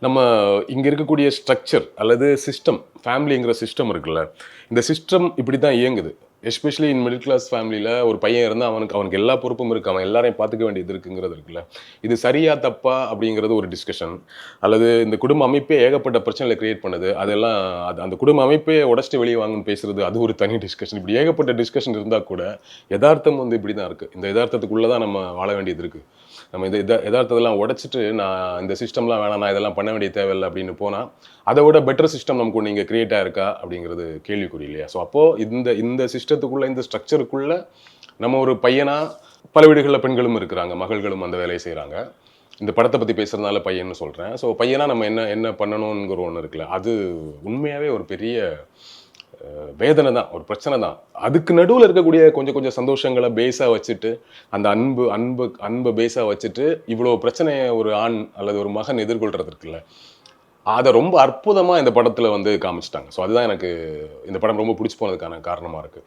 நம்ம இங்க இருக்கக்கூடிய ஸ்ட்ரக்சர் அல்லது சிஸ்டம், ஃபேமிலிங்கிற சிஸ்டம் இருக்குல்ல, இந்த சிஸ்டம் இப்படி தான் இயங்குது. எஸ்பெஷலி இன் மிடில் கிளாஸ் ஃபேமிலில ஒரு பையன் இருந்தா அவனுக்கு அவனுக்கு எல்லா பொறுப்பும் இருக்கு. அவன் எல்லாரையும் பார்த்துக்க வேண்டியது இருக்குங்கிறது இருக்குல்ல. இது சரியா, தப்பா அப்படிங்கிறது ஒரு டிஸ்கஷன். அல்லது இந்த குடும்ப அமைப்பே ஏகப்பட்ட பிரச்சனைகள கிரியேட் பண்ணுது. அதெல்லாம் அந்த குடும்ப அமைப்பே உடைச்சுட்டு வெளிய வாங்கன்னு பேசுறது, அது ஒரு தனி டிஸ்கஷன். இப்படி ஏகப்பட்ட டிஸ்கஷன் இருந்தா கூட, எதார்த்தம் வந்து இப்படி தான் இருக்கு. இந்த எதார்த்தத்துக்குள்ள தான் நம்ம வாழ வேண்டியது இருக்கு. நம்ம இந்த எதார்த்தத்தெல்லாம் உடைச்சுட்டு, நான் இந்த சிஸ்டம்லாம் வேணாம், நான் இதெல்லாம் பண்ண வேண்டிய தேவையில்ல அப்படின்னு போனா, அத விட பெட்டர் சிஸ்டம் நமக்கு ஒண்ணு இங்க கிரியேட் ஆயிருக்கா அப்படிங்கிறது கேள்விக்குறி இல்லையா? ஸோ அப்போ இந்த இந்த சிஸ்டத்துக்குள்ள, இந்த ஸ்ட்ரக்சருக்குள்ள நம்ம ஒரு பையனா பல வீடுகள்ல பெண்களும் இருக்கிறாங்க. மகள்களும் அந்த வேலைய செய்றாங்க. இந்த படத்த பத்தி பேசுறதுனால பையன்னு சொல்றேன். ஸோ பையனா நம்ம என்ன என்ன பண்ணணுங்கிற ஒண்ணு இருக்குல்ல. அது உண்மையாவே ஒரு பெரிய வேதனை தான். ஒரு பிரச்சனை தான். அதுக்கு நடுவுல இருக்கக்கூடிய கொஞ்சம் கொஞ்சம் சந்தோஷங்கள பேஸா வச்சுட்டு, அந்த அன்ப பேஸா வச்சுட்டு, இவ்வளோ பிரச்சனைய ஒரு ஆண் அல்லது ஒரு மகன் எதிர்கொள்றது இருக்குல்ல, அத ரொம்ப அற்புதமா இந்த படத்துல வந்து காமிச்சுட்டாங்க. ஸோ அதுதான் எனக்கு இந்த படம் ரொம்ப புடிச்சு போனதுக்கான காரணமா இருக்கு.